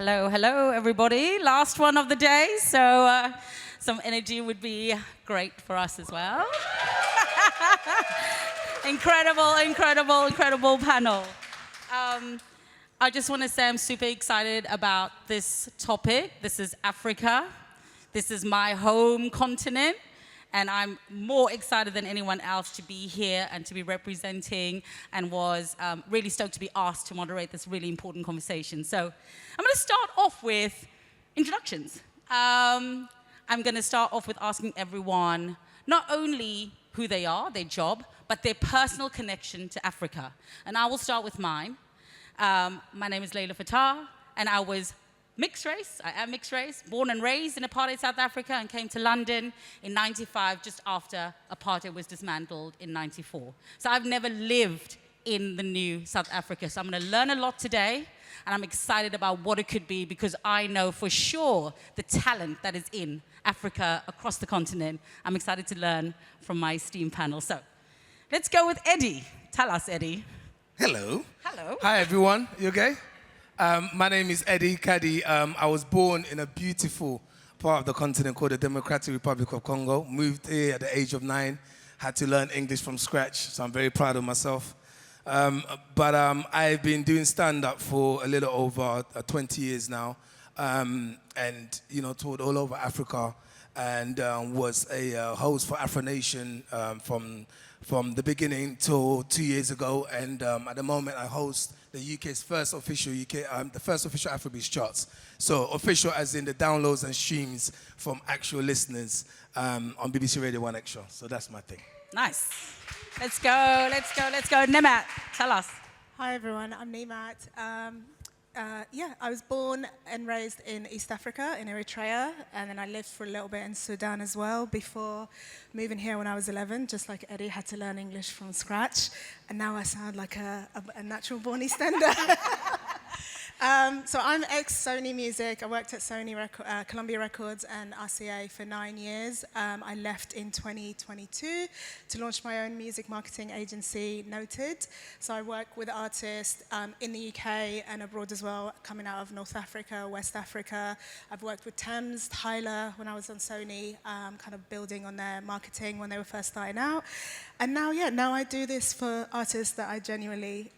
Hello, hello, everybody. Last one of the day, so some energy would be great for us as well. Incredible, incredible, incredible panel. I just want to say I'm super excited about this topic. This is Africa. This is my home continent. And I'm more excited than anyone else to be here and to be representing, and was really stoked to be asked to moderate this really important conversation. So I'm going to start off with introductions. I'm going to start off with asking everyone not only who they are, their job, but their personal connection to Africa. And I will start with mine. My name is Layla Fatah, and I was mixed race. I am mixed race, born and raised in apartheid South Africa, and came to London in '95, just after apartheid was dismantled in '94. So I've never lived in the new South Africa. So I'm going to learn a lot today, and I'm excited about what it could be, because I know for sure the talent that is in Africa across the continent. I'm excited to learn from my esteemed panel. So let's go with Eddie. Tell us, Eddie. Hello. Hello. Hi, everyone. You okay? My name is Eddie Kadi. I was born in a beautiful part of the continent called the Democratic Republic of Congo. Moved here at the age of 9. Had to learn English from scratch, so I'm very proud of myself. But I've been doing stand-up for a little over 20 years now, and toured all over Africa, and was a host for Afro Nation from the beginning till 2 years ago. And at the moment, I host the UK's first official the first official Afrobeats charts. So official as in the downloads and streams from actual listeners on BBC Radio 1 Extra. So that's my thing. Nice. Let's go, let's go, let's go. Nemat, tell us. Hi everyone, I'm Nemat. I was born and raised in East Africa, in Eritrea, and then I lived for a little bit in Sudan as well before moving here when I was 11. Just like Eddie, had to learn English from scratch, and now I sound like a natural born East Ender. So I'm ex-Sony Music. I worked at Sony Columbia Records and RCA for 9 years. I left in 2022 to launch my own music marketing agency, Noted. So I work with artists in the UK and abroad as well, coming out of North Africa, West Africa. I've worked with Thames, Tyler when I was on Sony, kind of building on their marketing when they were first starting out. And now I do this for artists that I genuinely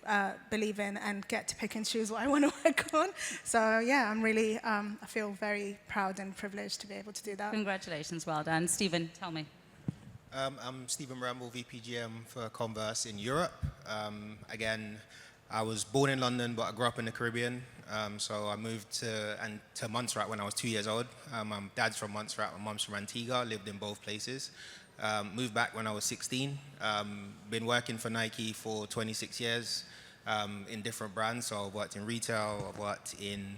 believe in and get to pick and choose what I want to work on. So yeah, I'm really, I feel very proud and privileged to be able to do that. Congratulations, well done. Stephen, tell me. I'm Stephen Ramble, VPGM for Converse in Europe. Again, I was born in London, but I grew up in the Caribbean. So I moved to Montserrat when I was 2 years old. My dad's from Montserrat, my mum's from Antigua, lived in both places. Moved back when I was 16. Been working for Nike for 26 years in different brands. So I've worked in retail, I've worked in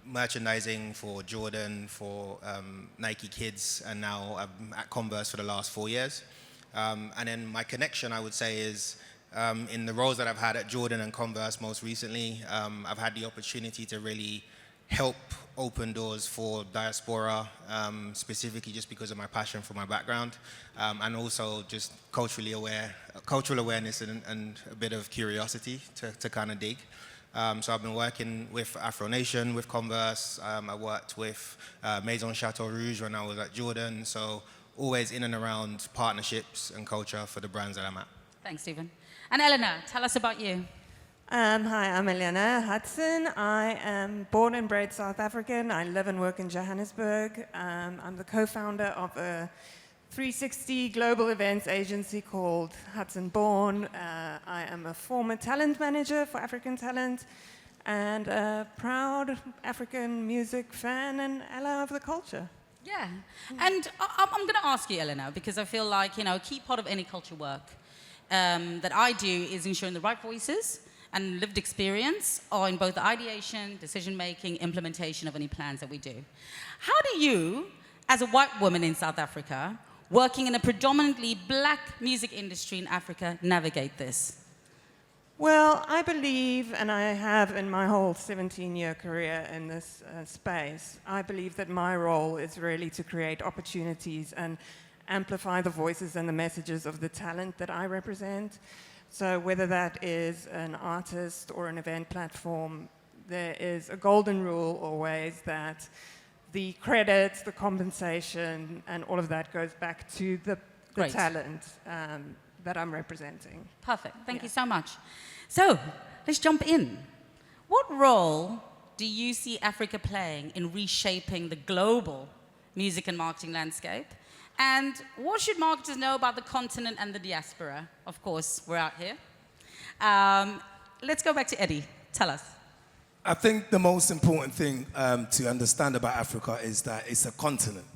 merchandising for Jordan, for Nike Kids, and now I'm at Converse for the last 4 years. And then my connection, I would say, is in the roles that I've had at Jordan and Converse most recently, I've had the opportunity to really help open doors for diaspora, specifically just because of my passion for my background, and also just cultural awareness and a bit of curiosity to kind of dig. So I've been working with Afro Nation, with Converse. I worked with Maison Chateau Rouge when I was at Jordan. So always in and around partnerships and culture for the brands that I'm at. Thanks, Stephen. And Eleanor, tell us about you. Hi, I'm Eliana Hudson. I am born and bred South African. I live and work in Johannesburg. I'm the co-founder of a 360 global events agency called Hudson Born. I am a former talent manager for African Talent and a proud African music fan and ally of the culture. Yeah, and I'm going to ask you, Eleanor, because I feel like, a key part of any culture work that I do is ensuring the right voices and lived experience are in both the ideation, decision-making, implementation of any plans that we do. How do you, as a white woman in South Africa, working in a predominantly black music industry in Africa, navigate this? Well, I believe, and I have in my whole 17-year career in this space, I believe that my role is really to create opportunities and amplify the voices and the messages of the talent that I represent. So whether that is an artist or an event platform, there is a golden rule always that the credits, the compensation, and all of that goes back to the Great. talent that I'm representing. Perfect. Thank you so much. So let's jump in. What role do you see Africa playing in reshaping the global music and marketing landscape? And what should marketers know about the continent and the diaspora? Of course, we're out here. Let's go back to Eddie. Tell us. I think the most important thing to understand about Africa is that it's a continent.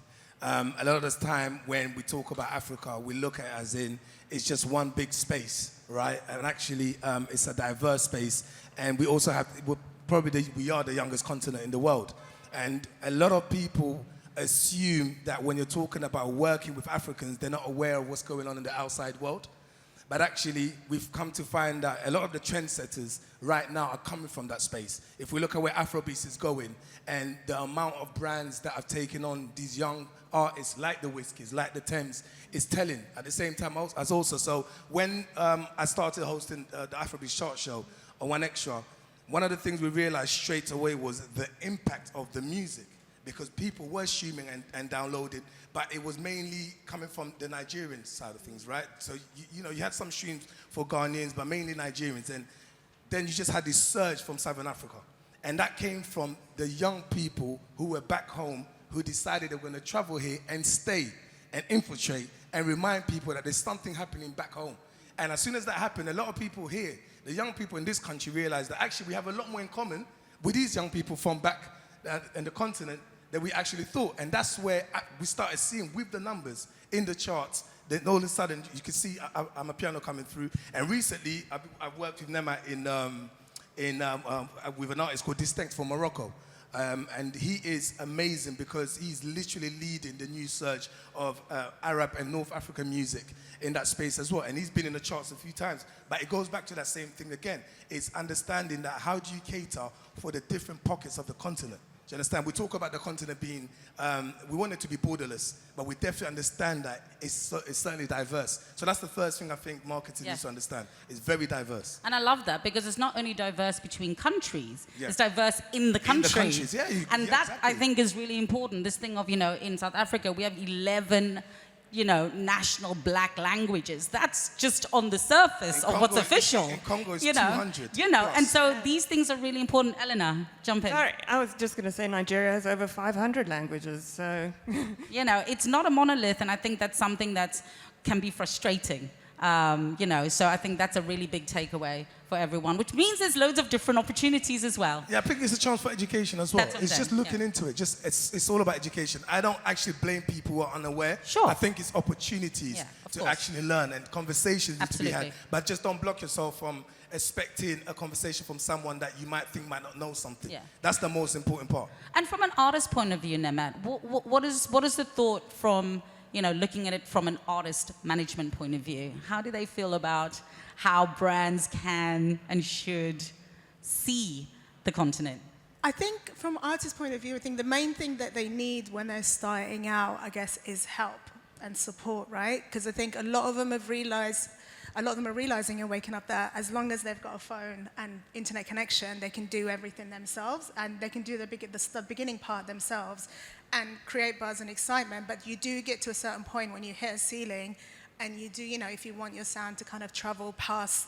A lot of the time when we talk about Africa, we look at it as in it's just one big space, right? And actually, it's a diverse space. And we also have, we are the youngest continent in the world. And a lot of people assume that when you're talking about working with Africans, they're not aware of what's going on in the outside world. But actually, we've come to find that a lot of the trendsetters right now are coming from that space. If we look at where Afrobeats is going and the amount of brands that have taken on these young artists like the Whiskies, like the Thames, is telling. At the same time as also, so when I started hosting the Afrobeats chart show on One Extra, one of the things we realized straight away was the impact of the music, because people were streaming and downloading, but it was mainly coming from the Nigerian side of things, right? So, you know, you had some streams for Ghanaians, but mainly Nigerians. And then you just had this surge from Southern Africa. And that came from the young people who were back home who decided they were going to travel here and stay and infiltrate and remind people that there's something happening back home. And as soon as that happened, a lot of people here, the young people in this country, realized that actually we have a lot more in common with these young people from back in the continent than we actually thought. And that's where we started seeing with the numbers in the charts, that all of a sudden you can see Amapiano coming through. And recently, I've worked with Nema with an artist called Distinct from Morocco. And he is amazing because he's literally leading the new surge of Arab and North African music in that space as well. And he's been in the charts a few times. But it goes back to that same thing again. It's understanding that how do you cater for the different pockets of the continent? Do you understand? We talk about the continent being, we want it to be borderless, but we definitely understand that it's certainly diverse. So that's the first thing I think marketing needs to understand. It's very diverse. And I love that because it's not only diverse between countries, Yeah. it's diverse in the countries. In the countries, yeah. And yeah, that, exactly. I think, is really important. This thing of, you know, in South Africa, we have 11, you know, national black languages. That's just on the surface of what's official. In Congo, it's you know, 200 You know, plus. and so these things are really important. Eleanor, jump in. Sorry, I was just going to say Nigeria has over 500 languages, so... You know, it's not a monolith, and I think that's something that can be frustrating. You know, so I think that's a really big takeaway for everyone, which means there's loads of different opportunities as well. Yeah, I think it's a chance for education as well. That's what It's I'm just saying, looking into it. It's all about education. I don't actually blame people who are unaware. Sure. I think it's opportunities Of to course. actually learn and conversations need to be had. Absolutely. But just don't block yourself from expecting a conversation from someone that you might think might not know something. Yeah. That's the most important part. And from an artist point of view, Nemat, what is the thought from, you know, looking at it from an artist management point of view? How do they feel about how brands can and should see the continent? I think from artist point of view, I think the main thing that they need when they're starting out, I guess, is help and support, right? Because I think a lot of them are realizing and waking up that as long as they've got a phone and internet connection, they can do everything themselves, and they can do the beginning part themselves and create buzz and excitement. But you do get to a certain point when you hit a ceiling, and you do, you know, if you want your sound to kind of travel past,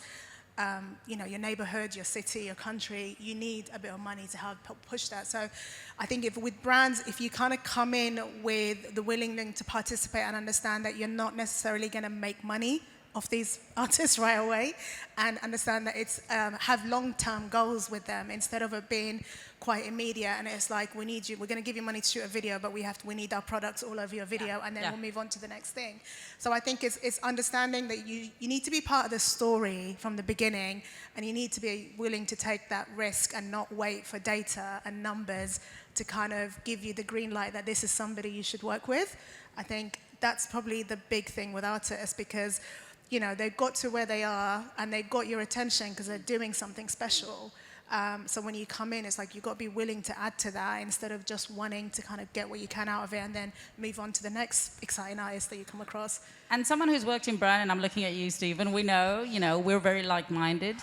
you know, your neighborhood, your city, your country, you need a bit of money to help push that. So I think with brands, if you kind of come in with the willingness to participate and understand that you're not necessarily going to make money off these artists right away, and understand that it's have long-term goals with them instead of it being quite immediate, and it's like, we need you, we're going to give you money to shoot a video, but we need our products all over your video, and then we'll move on to the next thing. So I think it's understanding that you need to be part of the story from the beginning, and you need to be willing to take that risk and not wait for data and numbers to kind of give you the green light that this is somebody you should work with. I think that's probably the big thing with artists, because you know, they've got to where they are and they've got your attention because they're doing something special. So when you come in, it's like you've got to be willing to add to that instead of just wanting to kind of get what you can out of it and then move on to the next exciting artist that you come across. And someone who's worked in brand, and I'm looking at you, Stephen, we know, you know, we're very like-minded.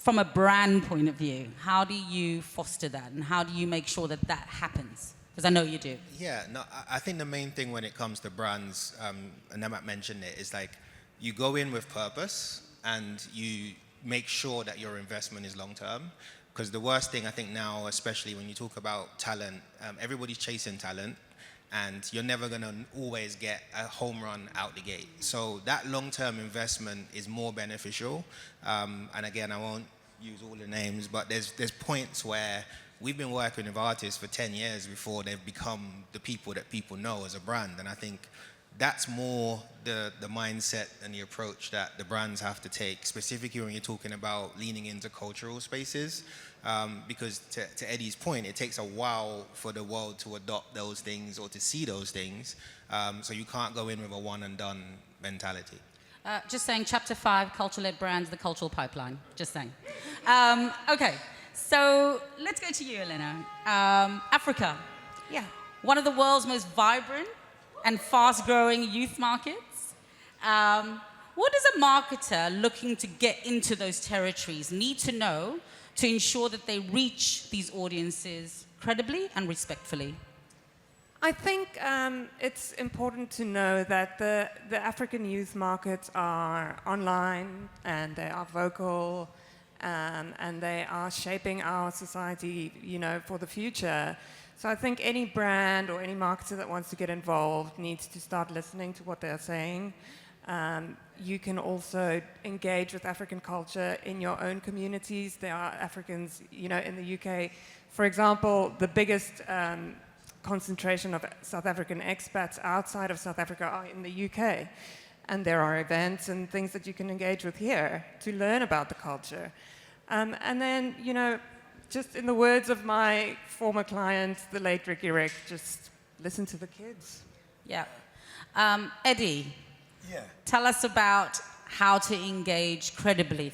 from a brand point of view, how do you foster that, and how do you make sure that that happens? Because I know you do. Yeah, no, I think the main thing when it comes to brands, and Namat mentioned it, is like you go in with purpose and you make sure that your investment is long term. Because the worst thing I think now, especially when you talk about talent, everybody's chasing talent, and you're never going to always get a home run out the gate. So that long-term investment is more beneficial. And again, I won't use all the names, but there's points where we've been working with artists for 10 years before they've become the people that people know as a brand. And I think that's more the mindset and the approach that the brands have to take, specifically when you're talking about leaning into cultural spaces. Because to Eddie's point, it takes a while for the world to adopt those things or to see those things. So you can't go in with a one and done mentality. Just saying, chapter 5, culture-led brands, the cultural pipeline. Just saying. Okay, so let's go to you, Elena. Africa. Yeah. One of the world's most vibrant and fast-growing youth markets. What does a marketer looking to get into those territories need to know to ensure that they reach these audiences credibly and respectfully? I think it's important to know that the African youth markets are online and they are vocal and they are shaping our society, you know, for the future. So I think any brand or any marketer that wants to get involved needs to start listening to what they're saying. You can also engage with African culture in your own communities. There are Africans, you know, in the UK. For example, the biggest concentration of South African expats outside of South Africa are in the UK. And there are events and things that you can engage with here to learn about the culture. And then, you know, just in the words of my former client, the late Ricky Rick, just listen to the kids. Yeah. Eddie, Yeah. tell us about how to engage credibly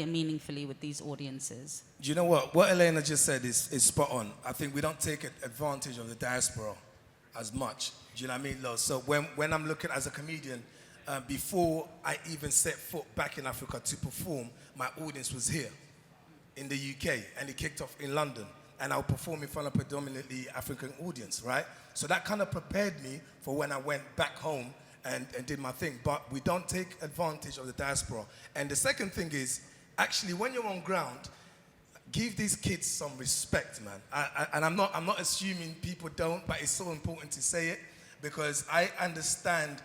and meaningfully with these audiences. Do you know what? What Elena just said is spot on. I think we don't take advantage of the diaspora as much. Do you know what I mean, Lo? So when I'm looking as a comedian, before I even set foot back in Africa to perform, my audience was here in the UK, and it kicked off in London. And I would perform in front of predominantly African audience, right? So that kind of prepared me for when I went back home and did my thing. But we don't take advantage of the diaspora. And the second thing is, actually, when you're on ground, give these kids some respect, man. And I'm not assuming people don't, but it's so important to say it, because I understand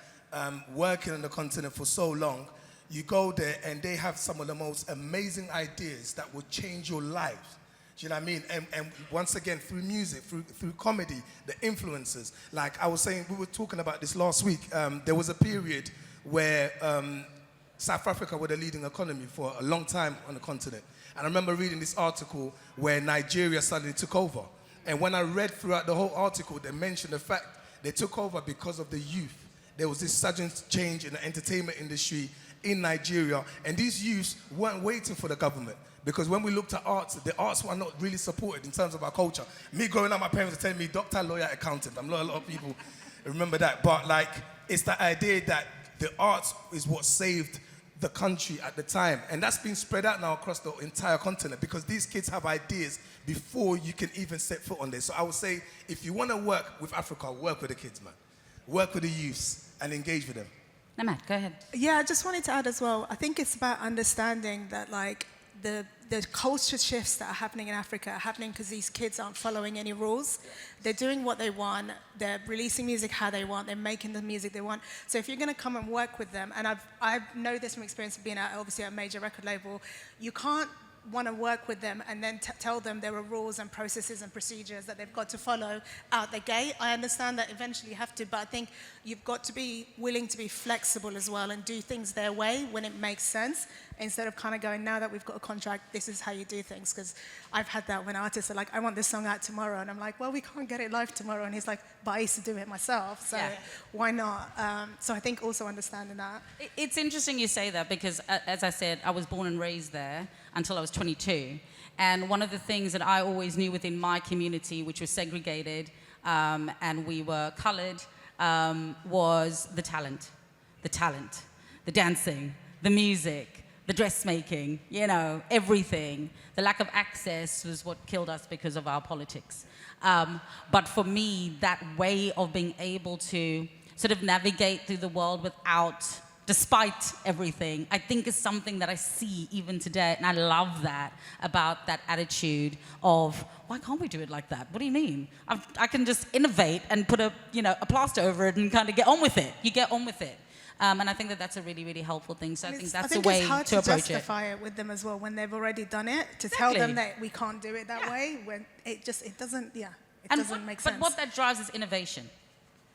working on the continent for so long, you go there and they have some of the most amazing ideas that will change your life. Do you know what I mean? And once again, through music, through comedy, the influences. Like I was saying, we were talking about this last week. There was a period where South Africa were the leading economy for a long time on the continent. And I remember reading this article where Nigeria suddenly took over. And when I read throughout the whole article, they mentioned the fact they took over because of the youth. There was this sudden change in the entertainment industry in Nigeria, and these youths weren't waiting for the government. Because when we looked at arts, the arts were not really supported in terms of our culture. Me growing up, my parents were telling me doctor, lawyer, accountant. I'm not a lot of people remember that. But like, it's the idea that the arts is what saved the country at the time. And that's been spread out now across the entire continent, because these kids have ideas before you can even set foot on there. So I would say, if you want to work with Africa, work with the kids, man. Work with the youths and engage with them. Namat, go ahead. Yeah, I just wanted to add as well, I think it's about understanding that like the culture shifts that are happening in Africa are happening because these kids aren't following any rules. They're doing what they want. They're releasing music how they want. They're making the music they want. So if you're going to come and work with them, and I know this from experience of being obviously at a major record label, you can't want to work with them and then tell them there are rules and processes and procedures that they've got to follow out the gate. I understand that eventually you have to, but I think you've got to be willing to be flexible as well and do things their way when it makes sense, instead of kind of going, now that we've got a contract, this is how you do things. Because I've had that when artists are like, I want this song out tomorrow, and I'm like, well, we can't get it live tomorrow. And he's like, but I used to do it myself, so why not? So I think also understanding that. It's interesting you say that, because as I said, I was born and raised there until I was 22. And one of the things that I always knew within my community, which was segregated, and we were colored, was the talent, the dancing, the music, the dressmaking, you know, everything. The lack of access was what killed us because of our politics. But for me, that way of being able to sort of navigate through the world despite everything, I think is something that I see even today. And I love that about that attitude of, why can't we do it like that? What do you mean? I can just innovate and put a plaster over it and kind of get on with it. You get on with it. And I think that that's a really, really helpful thing. So I think that's a way to approach it. It's hard to justify it with them as well when they've already done it. To tell them that we can't do it that way, when it doesn't make sense. But what that drives is innovation.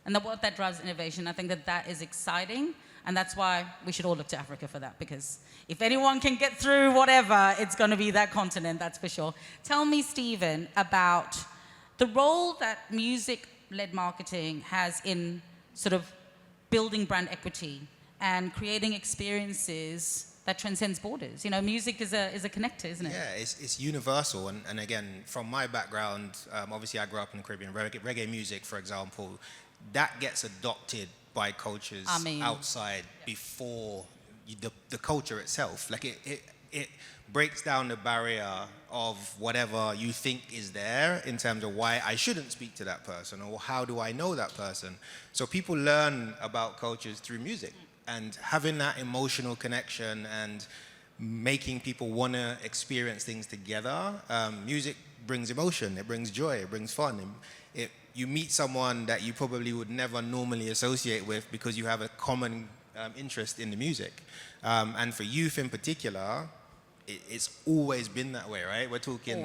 And what that drives innovation, I think that is exciting. And that's why we should all look to Africa for that. Because if anyone can get through whatever, it's going to be that continent, that's for sure. Tell me, Stephen, about the role that music-led marketing has in sort of building brand equity and creating experiences that transcends borders. You know, music is a connector, isn't it? Yeah, it's universal. And again, from my background, obviously I grew up in the Caribbean. Reggae music, for example, that gets adopted by cultures outside before the culture itself. Like it breaks down the barrier of whatever you think is there in terms of why I shouldn't speak to that person or how do I know that person. So people learn about cultures through music, and having that emotional connection and making people want to experience things together. Music brings emotion, it brings joy, it brings fun. You meet someone that you probably would never normally associate with because you have a common interest in the music. And for youth in particular, it's always been that way, right? We're talking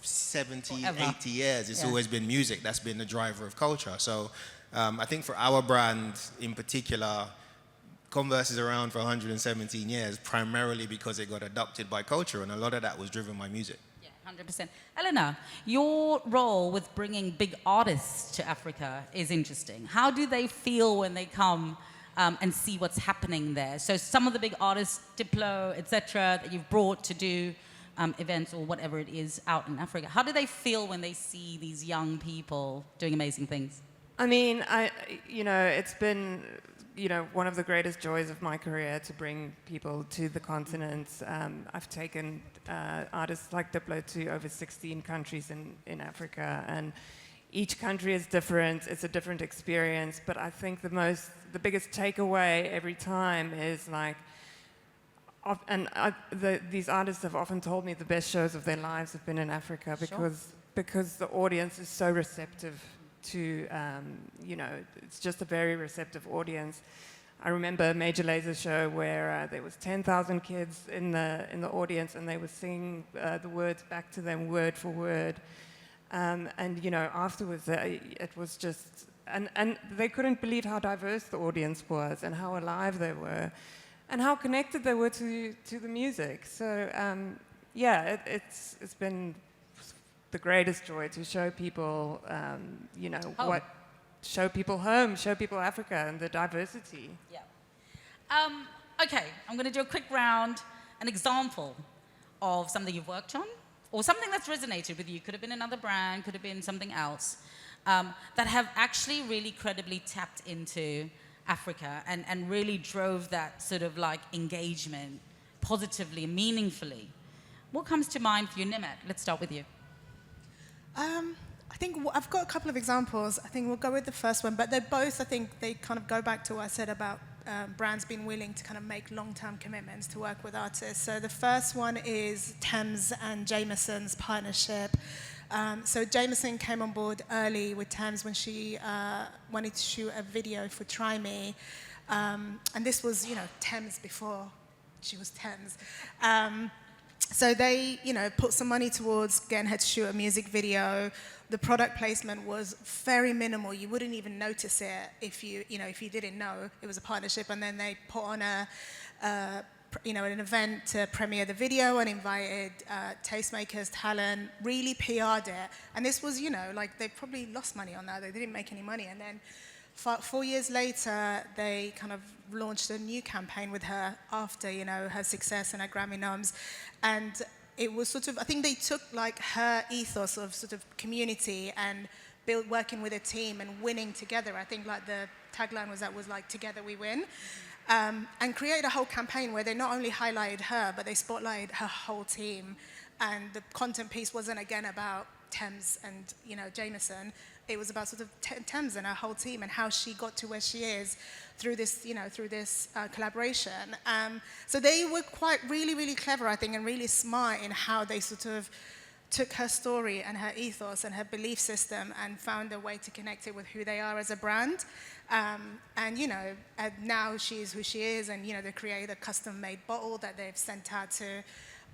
70, Forever. 80 years. It's always been music that's been the driver of culture. So I think for our brand in particular, Converse is around for 117 years, primarily because it got adopted by culture, and a lot of that was driven by music. 100%. Eleanor, your role with bringing big artists to Africa is interesting. How do they feel when they come and see what's happening there? So some of the big artists, Diplo, etc., that you've brought to do events or whatever it is out in Africa, how do they feel when they see these young people doing amazing things? I mean, it's been, one of the greatest joys of my career to bring people to the continent. I've taken artists like Diplo to over 16 countries in Africa, and each country is different. It's a different experience, but I think the biggest takeaway every time is like, these artists have often told me the best shows of their lives have been in Africa because the audience is so receptive to, it's just a very receptive audience. I remember a Major Lazer show where there was 10,000 kids in the audience, and they were singing the words back to them word for word. And afterwards, it was just, and they couldn't believe how diverse the audience was and how alive they were and how connected they were to the music. So, it's been the greatest joy to show people, show people home, show people Africa and the diversity. Yeah. Okay, I'm going to do a quick round, an example of something you've worked on or something that's resonated with you. Could have been another brand, could have been something else, that have actually really credibly tapped into Africa and really drove that sort of like engagement positively, meaningfully. What comes to mind for you, Nimet? Let's start with you. I think I've got a couple of examples. I think we'll go with the first one, but they're both, I think they kind of go back to what I said about brands being willing to kind of make long-term commitments to work with artists. So the first one is Thames and Jameson's partnership. So Jameson came on board early with Thames when she wanted to shoot a video for Try Me. And this was, Thames before she was Thames. So they, put some money towards getting her to shoot a music video. The product placement was very minimal. You wouldn't even notice it if you didn't know it was a partnership. And then they put on an event to premiere the video and invited tastemakers, talent, really PR'd it. And this was, they probably lost money on that. They didn't make any money. And then 4 years later, they kind of launched a new campaign with her after, her success and her Grammy noms. And it was sort of, I think they took like her ethos of sort of community and working with a team and winning together. I think like the tagline was like, together we win. and created a whole campaign where they not only highlighted her, but they spotlighted her whole team. And the content piece wasn't, again, about Thames and, Jameson. It was about sort of Thames and her whole team and how she got to where she is through this, collaboration. So they were really, really clever, I think, and really smart in how they sort of took her story and her ethos and her belief system and found a way to connect it with who they are as a brand. And now she is who she is, and, they created a custom-made bottle that they've sent out to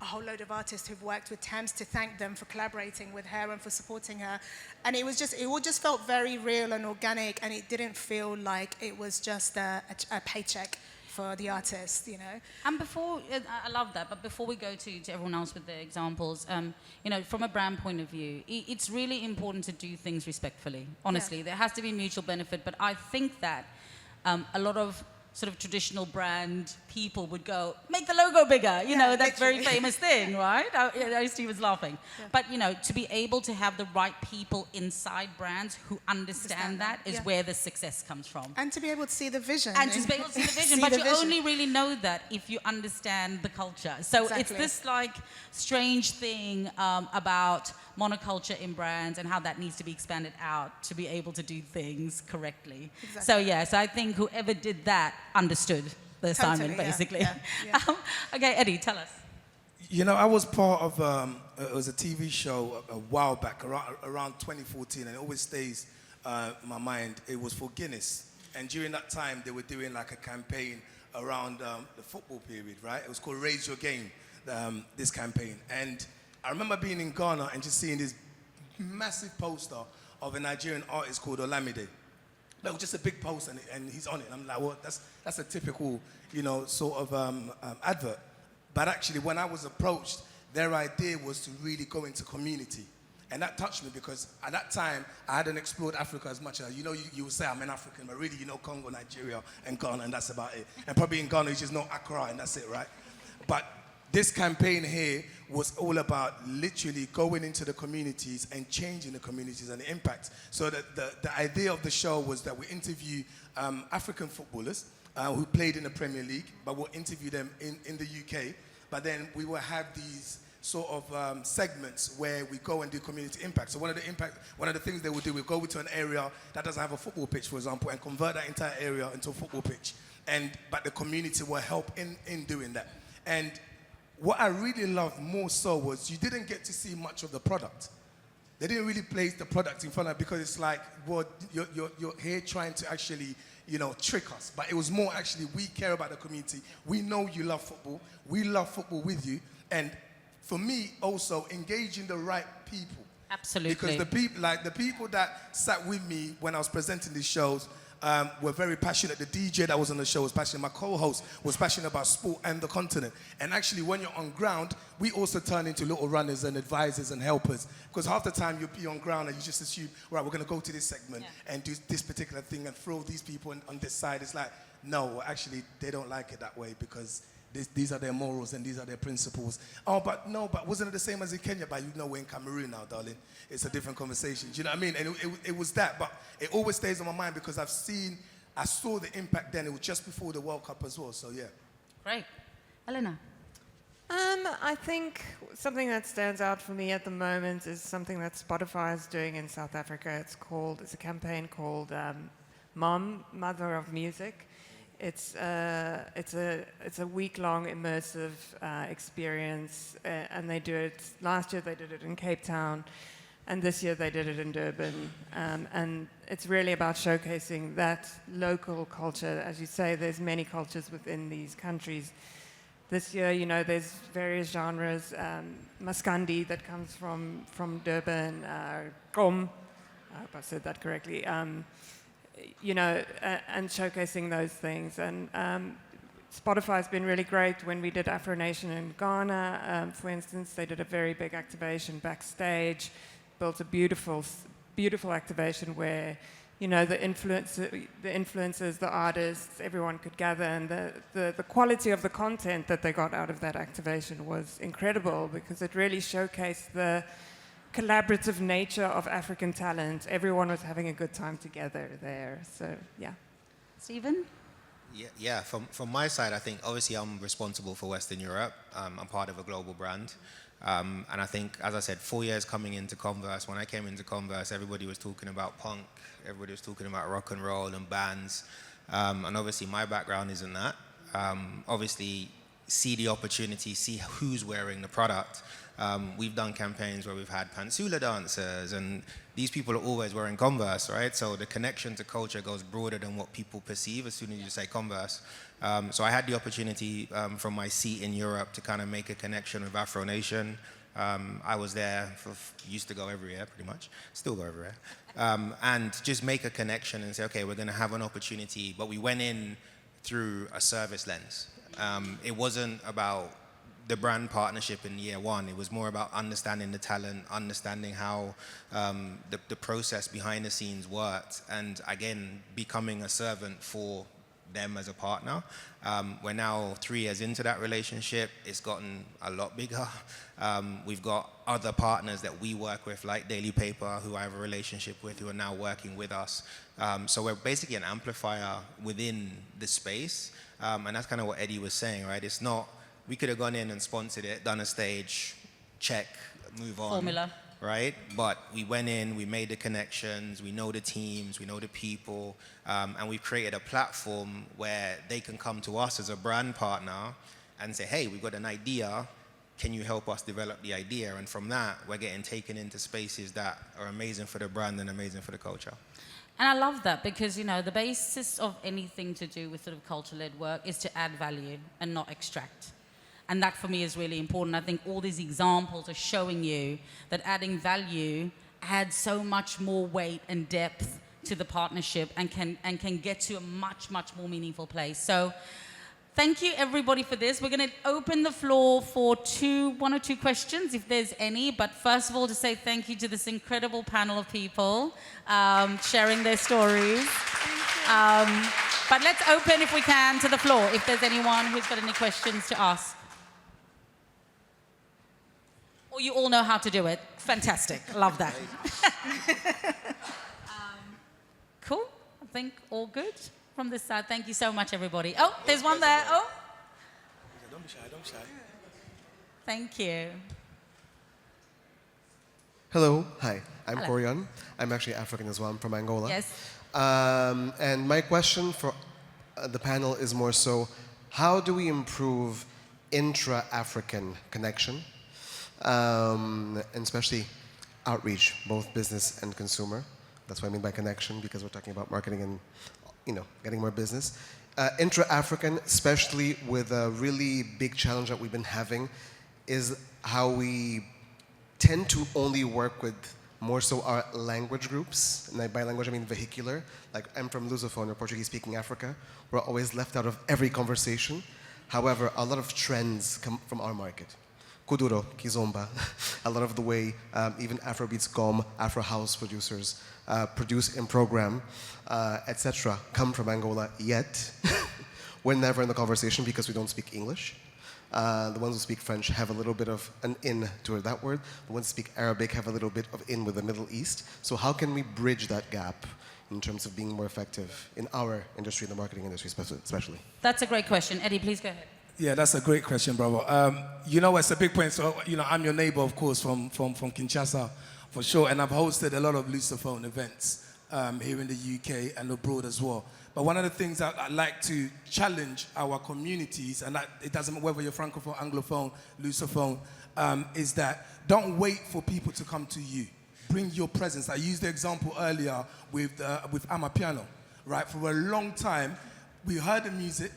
a whole load of artists who've worked with Thames to thank them for collaborating with her and for supporting her. And it all just felt very real and organic, and it didn't feel like it was just a paycheck for the artist, And I love that, but before we go to everyone else with their examples, from a brand point of view, it's really important to do things respectfully. Honestly, There has to be mutual benefit, but I think that a lot of sort of traditional brand people would go, make the logo bigger, that very famous thing, right? Steve laughing. Yeah. But, to be able to have the right people inside brands who understand that is where the success comes from. And to be able to see the vision. And to be able to see the vision. But you only really know that if you understand the culture. So it's this strange thing about monoculture in brands and how that needs to be expanded out to be able to do things correctly. Exactly. So I think whoever did that understood the assignment, basically. Yeah. Okay, Eddie, tell us. I was part of, it was a TV show a while back, around 2014, and it always stays in my mind. It was for Guinness. And during that time, they were doing a campaign around the football period, right? It was called Raise Your Game, this campaign. And I remember being in Ghana and just seeing this massive poster of a Nigerian artist called Olamide. That was just a big poster, and he's on it. And I'm like, well, that's a typical, sort of advert. But actually, when I was approached, their idea was to really go into community. And that touched me because at that time, I hadn't explored Africa as much. You would say I'm an African, but really, Congo, Nigeria, and Ghana, and that's about it. And probably in Ghana, you just know Accra, and that's it, right? But this campaign here was all about literally going into the communities and changing the communities and the impact. So the idea of the show was that we interview African footballers who played in the Premier League, but we'll interview them in the UK. But then we will have these sort of segments where we go and do community impact. So one of the things they will do, we'll go to an area that doesn't have a football pitch, for example, and convert that entire area into a football pitch. But the community will help in doing that. And what I really loved more so was you didn't get to see much of the product. They didn't really place the product in front of it because it's like, well, you're here trying to actually, trick us. But it was more actually, we care about the community. We know you love football. We love football with you. And for me, also, engaging the right people. Absolutely. Because the people that sat with me when I was presenting these shows, were very passionate. The DJ that was on the show was passionate. My co-host was passionate about sport and the continent. And actually, when you're on ground, we also turn into little runners and advisors and helpers. Because half the time, you'll be on ground and you just assume, right, we're going to go to this segment and do this particular thing and throw these people on this side. It's like, no, actually, they don't like it that way because these are their morals and these are their principles. But wasn't it the same as in Kenya? But we're in Cameroon now, darling. It's a different conversation. Do you know what I mean? And it was that, but it always stays on my mind because I saw the impact then. It was just before the World Cup as well, so yeah. Great. Elena? I think something that stands out for me at the moment is something that Spotify is doing in South Africa. It's a campaign called Mother of Music. It's a week-long immersive experience, and they do it. Last year they did it in Cape Town, and this year they did it in Durban. And it's really about showcasing that local culture. As you say, there's many cultures within these countries. This year, there's various genres. Maskandi that comes from Durban, Gqom, I hope I said that correctly. And showcasing those things. And Spotify's been really great. When we did Afro Nation in Ghana, for instance, they did a very big activation backstage, built a beautiful activation where, the influencers, the artists, everyone could gather, and the quality of the content that they got out of that activation was incredible because it really showcased the collaborative nature of African talent. Everyone was having a good time together there. So, yeah. Stephen? Yeah. From my side, I think obviously I'm responsible for Western Europe. I'm part of a global brand. And I think, as I said, 4 years coming into Converse, when I came into Converse, everybody was talking about punk, everybody was talking about rock and roll and bands. And obviously my background isn't that. Obviously, see the opportunity, see who's wearing the product. We've done campaigns where we've had Pansula dancers, and these people are always wearing Converse, right? So the connection to culture goes broader than what people perceive as soon as you say Converse. So I had the opportunity from my seat in Europe to kind of make a connection with Afro Nation. I was there, used to go every year pretty much, still go every year. And just make a connection and say, okay, we're gonna have an opportunity, but we went in through a service lens. It wasn't about the brand partnership in year one. It was more about understanding the talent, understanding how the process behind the scenes worked, and again, becoming a servant for them as a partner. We're now 3 years into that relationship. It's gotten a lot bigger. We've got other partners that we work with, like Daily Paper, who I have a relationship with, who are now working with us. So we're basically an amplifier within the space. And that's kind of what Eddie was saying, right? It's not, we could have gone in and sponsored it, done a stage, check, move on. Formula. Right? But we went in, we made the connections, we know the teams, we know the people, and we've created a platform where they can come to us as a brand partner and say, hey, we've got an idea, can you help us develop the idea? And from that, we're getting taken into spaces that are amazing for the brand and amazing for the culture. And I love that because, you know, the basis of anything to do with sort of culture-led work is to add value and not extract. And that for me is really important. I think all these examples are showing you that adding value adds so much more weight and depth to the partnership and can get to a much, much more meaningful place. So thank you everybody for this. We're going to open the floor for one or two questions if there's any. But first of all, to say thank you to this incredible panel of people sharing their stories. But let's open, if we can, to the floor if there's anyone who's got any questions to ask. Or you all know how to do it. Fantastic. Love that. Cool. I think all good from this side. Thank you so much, everybody. Oh, there's one there. Oh. Don't be shy, don't be shy. Thank you. Hello. Hi. I'm Hello. Korean. I'm actually African as well. I'm from Angola. Yes. And my question for the panel is more so, how do we improve intra-African connection? And especially outreach, both business and consumer. That's what I mean by connection, because we're talking about marketing and, you know, getting more business. Intra-African, especially with a really big challenge that we've been having, is how we tend to only work with more so our language groups. And by language, I mean vehicular. Like, I'm from Lusophone, or Portuguese-speaking Africa. We're always left out of every conversation. However, a lot of trends come from our market. Kuduro, Kizomba, a lot of the way even Afrobeats, GOM, Afro house producers produce and program, etc., come from Angola, yet we're never in the conversation because we don't speak English. The ones who speak French have a little bit of an in to that word. The ones who speak Arabic have a little bit of in with the Middle East. So how can we bridge that gap in terms of being more effective in our industry, the marketing industry especially? That's a great question. Eddie, please go ahead. Yeah, that's a great question, brother. You know, it's a big point. So, you know, I'm your neighbor, of course, from Kinshasa, for sure. And I've hosted a lot of Lusophone events here in the UK and abroad as well. But one of the things that I like to challenge our communities, and that it doesn't matter whether you're Francophone, Anglophone, Lusophone, is that don't wait for people to come to you. Bring your presence. I used the example earlier with Amapiano, right? For a long time, we heard the music,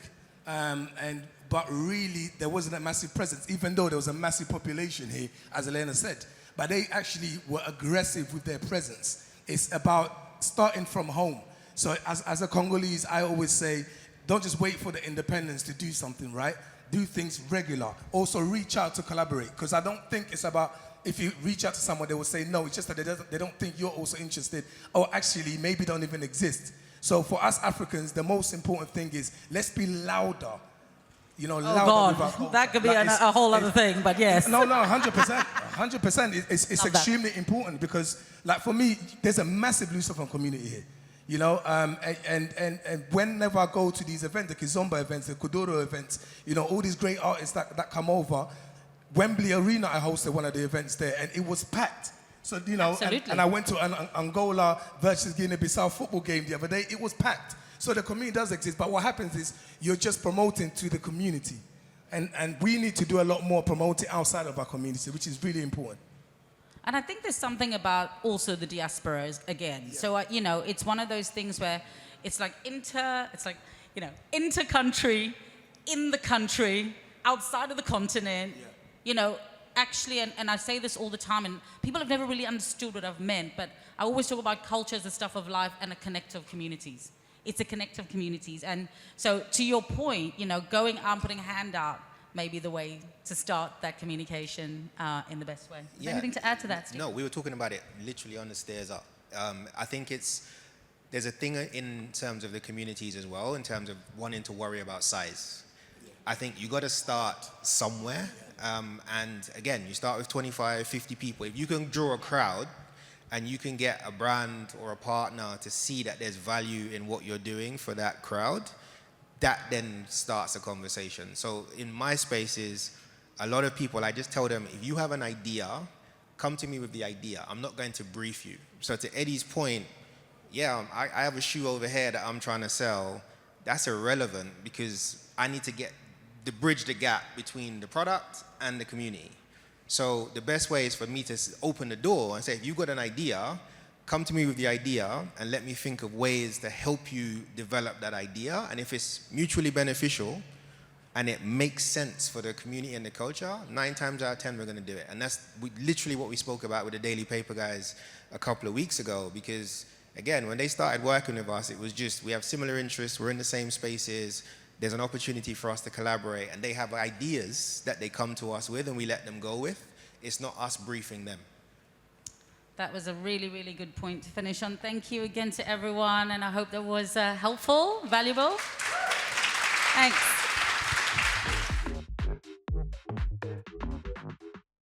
but really there wasn't a massive presence, even though there was a massive population here, as Elena said. But they actually were aggressive with their presence. It's about starting from home. So as a Congolese, I always say, don't just wait for the independence to do something, right? Do things regular. Also reach out to collaborate, because I don't think it's about, if you reach out to someone, they will say no. It's just that they don't think you're also interested, or actually maybe don't even exist. So for us Africans, the most important thing is, let's be louder. You know, louder. God, that could be a whole other thing, but yes. No, 100%. 100%. It's extremely important because, like, for me, there's a massive Lusophone community here. You know, and whenever I go to these events, the Kizomba events, the Kuduro events, you know, all these great artists that come over, Wembley Arena, I hosted one of the events there, and it was packed. So, you know, and I went to an Angola versus Guinea-Bissau football game the other day. It was packed. So the community does exist, but what happens is you're just promoting to the community. And we need to do a lot more promoting outside of our community, which is really important. And I think there's something about also the diasporas again. Yeah. So, you know, it's one of those things where it's like inter-country, in the country, outside of the continent, you know, actually, and I say this all the time, and people have never really understood what I've meant, but I always talk about culture as a stuff of life and a connect of communities. It's a connect of communities. And so to your point, you know, going out and putting a hand out may be the way to start that communication in the best way. Yeah. Anything to add to that, Steve? No, we were talking about it literally on the stairs up. I think there's a thing in terms of the communities as well, in terms of wanting to worry about size. I think you got to start somewhere. And again, you start with 25, 50 people. If you can draw a crowd and you can get a brand or a partner to see that there's value in what you're doing for that crowd, that then starts a conversation. So in my spaces, a lot of people, I just tell them, if you have an idea, come to me with the idea. I'm not going to brief you. So to Eddie's point, yeah, I have a shoe over here that I'm trying to sell. That's irrelevant because I need to bridge the gap between the product and the community. So the best way is for me to open the door and say, if you've got an idea, come to me with the idea and let me think of ways to help you develop that idea. And if it's mutually beneficial and it makes sense for the community and the culture, 9 times out of 10, we're going to do it. And that's literally what we spoke about with the Daily Paper guys a couple of weeks ago. Because again, when they started working with us, it was just, we have similar interests, we're in the same spaces, there's an opportunity for us to collaborate, and they have ideas that they come to us with and we let them go with. It's not us briefing them. That was a really, really good point to finish on. Thank you again to everyone, and I hope that was helpful, valuable. Thanks.